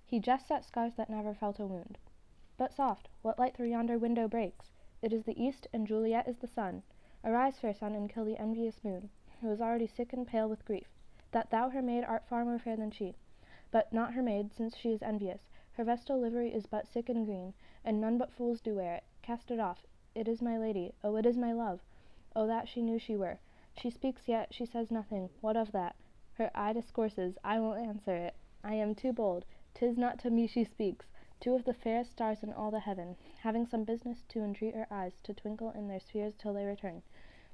He jests at scars that never felt a wound. But soft, what light through yonder window breaks? It is the east, and Juliet is the sun. Arise, fair sun, and kill the envious moon, who is already sick and pale with grief, that thou her maid art far more fair than she. But not her maid, since she is envious. Her vestal livery is but sick and green, and none but fools do wear it. Cast it off. It is my lady. Oh, it is my love. Oh, that she knew she were. She speaks, yet she says nothing. What of that? Her eye discourses. I won't answer it. I am too bold. 'Tis not to me she speaks. Two of the fairest stars in all the heaven, having some business to entreat her eyes to twinkle in their spheres till they return.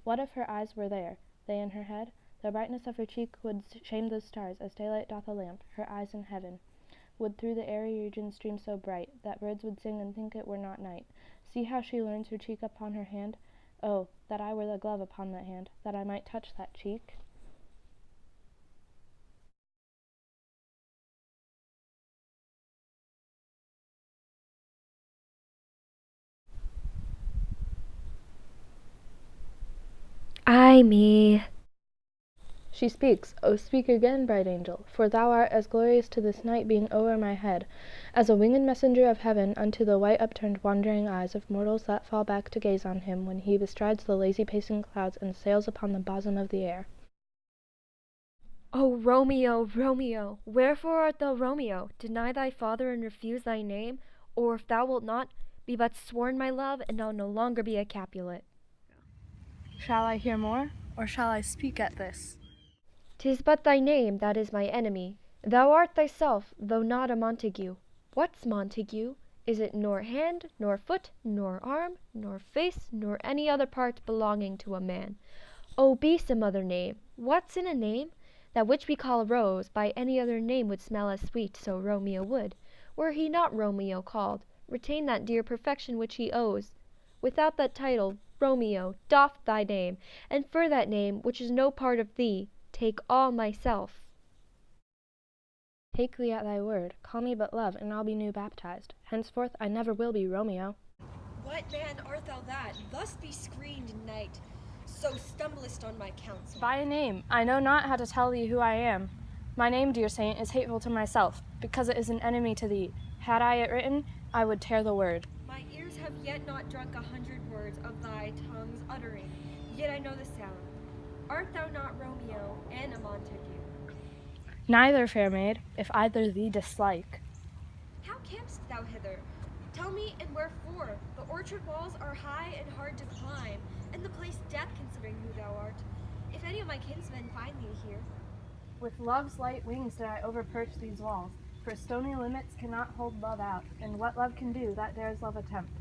What if her eyes were there? They in her head? The brightness of her cheek would shame those stars, as daylight doth a lamp. Her eyes in heaven would through the airy region stream so bright, that birds would sing and think it were not night. See how she leans her cheek upon her hand. Oh, that I were the glove upon that hand, that I might touch that cheek. Ay me. She speaks. Oh, speak again, bright angel, for thou art as glorious to this night being o'er my head, as a winged messenger of heaven unto the white upturned wandering eyes of mortals that fall back to gaze on him when he bestrides the lazy pacing clouds and sails upon the bosom of the air. O Romeo, Romeo, wherefore art thou Romeo? Deny thy father and refuse thy name, or if thou wilt not, be but sworn my love, and I'll no longer be a Capulet. Shall I hear more, or shall I speak at this? 'Tis but thy name that is my enemy. Thou art thyself, though not a Montague. What's Montague? Is it nor hand, nor foot, nor arm, nor face, nor any other part belonging to a man? Oh, be some other name. What's in a name? That which we call a rose, by any other name would smell as sweet, so Romeo would. Were he not Romeo called, retain that dear perfection which he owes. Without that title, Romeo, doff thy name, and for that name, which is no part of thee, take all myself. Take thee at thy word. Call me but love, and I'll be new baptized. Henceforth I never will be Romeo. What man art thou that thus be screened in night, so stumblest on my counsel? By a name. I know not how to tell thee who I am. My name, dear saint, is hateful to myself, because it is an enemy to thee. Had I it written, I would tear the word. My ears have yet not drunk 100 words of thy tongue's uttering, yet I know the sound. Art thou not Romeo and a Montague? Neither, fair maid, if either thee dislike. How camest thou hither? Tell me, and wherefore? The orchard walls are high and hard to climb, and the place death considering who thou art. If any of my kinsmen find thee here. With love's light wings did I overperch these walls, for stony limits cannot hold love out, and what love can do, that dares love attempt.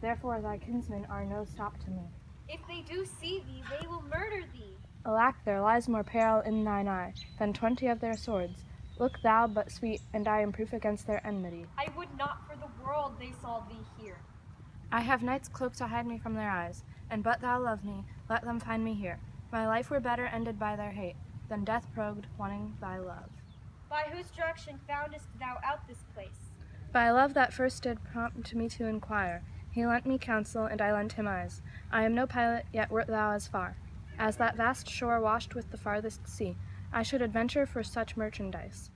Therefore thy kinsmen are no stop to me. If they do see thee, they will murder thee. Alack, there lies more peril in thine eye than 20 of their swords. Look thou but sweet, and I am proof against their enmity. I would not for the world they saw thee here. I have night's cloak to hide me from their eyes, and but thou love me, let them find me here. My life were better ended by their hate, than death probed, wanting thy love. By whose direction foundest thou out this place? By love that first did prompt me to inquire. He lent me counsel, and I lent him eyes. I am no pilot, yet wert thou as far as that vast shore washed with the farthest sea. I should adventure for such merchandise.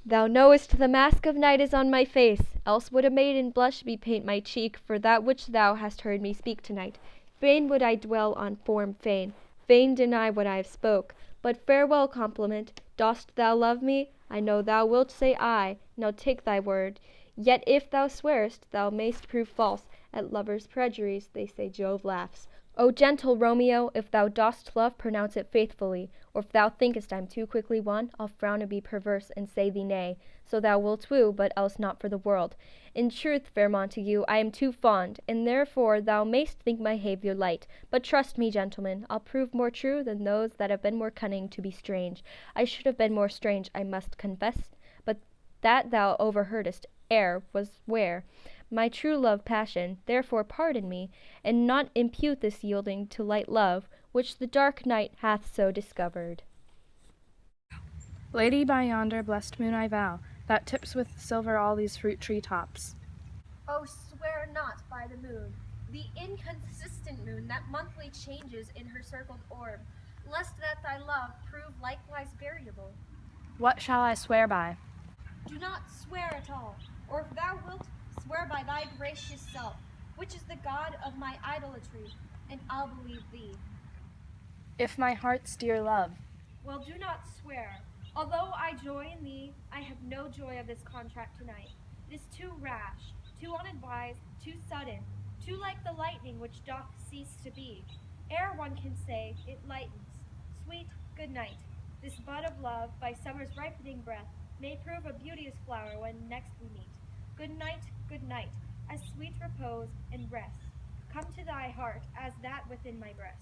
Thou knowest the mask of night is on my face, else would a maiden blush me paint my cheek for that which thou hast heard me speak tonight. Fain would I dwell on form fain deny what I have spoke. But farewell compliment, dost thou love me? I know thou wilt say aye, now take thy word. Yet if thou swearest, thou mayst prove false. At lovers' perjuries, they say Jove laughs. O gentle Romeo, if thou dost love, pronounce it faithfully. Or if thou thinkest I'm too quickly won, I'll frown and be perverse, and say thee nay. So thou wilt woo, but else not for the world. In truth, fair Montague, I am too fond, and therefore thou mayst think my behaviour light. But trust me, gentlemen, I'll prove more true than those that have been more cunning to be strange. I should have been more strange, I must confess, but that thou overheardest ere was where my true love passion, therefore pardon me, and not impute this yielding to light love, which the dark night hath so discovered. Lady, by yonder blessed moon I vow, that tips with silver all these fruit tree tops. Oh, swear not by the moon, the inconsistent moon that monthly changes in her circled orb, lest that thy love prove likewise variable. What shall I swear by? Do not swear at all, or if thou wilt, swear by thy gracious self, which is the God of my idolatry, and I'll believe thee. If my heart's dear love. Well, do not swear. Although I joy in thee, I have no joy of this contract tonight. It is too rash, too unadvised, too sudden, too like the lightning which doth cease to be. Ere one can say, it lightens. Sweet, good night. This bud of love, by summer's ripening breath, may prove a beauteous flower when next we meet. Good night, as sweet repose and rest come to thy heart as that within my breast.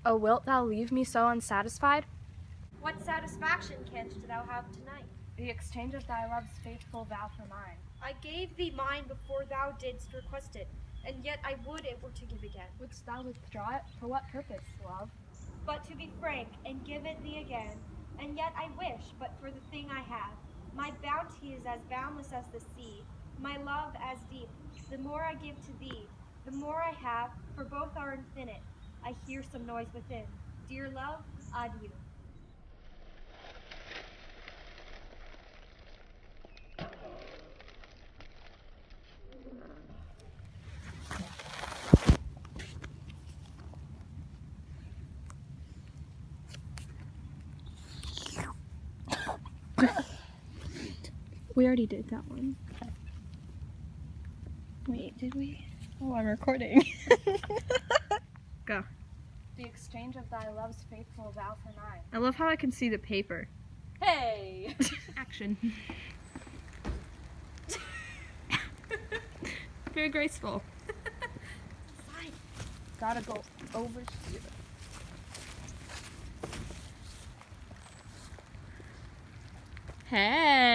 Oh, wilt thou leave me so unsatisfied? What satisfaction canst thou have tonight? The exchange of thy love's faithful vow for mine. I gave thee mine before thou didst request it, and yet I would it were to give again. Wouldst thou withdraw it? For what purpose, love? But to be frank, and give it thee again, and yet I wish but for the thing I have. My bounty is as boundless as the sea, my love as deep. The more I give to thee, the more I have, for both are infinite. I hear some noise within. Dear love, adieu. We already did that one. Wait, did we? Oh, I'm recording. Go. The exchange of thy love's faithful vow for mine. I love how I can see the paper. Hey! Action. Very graceful. Fine. Gotta go overshoot it. Hey.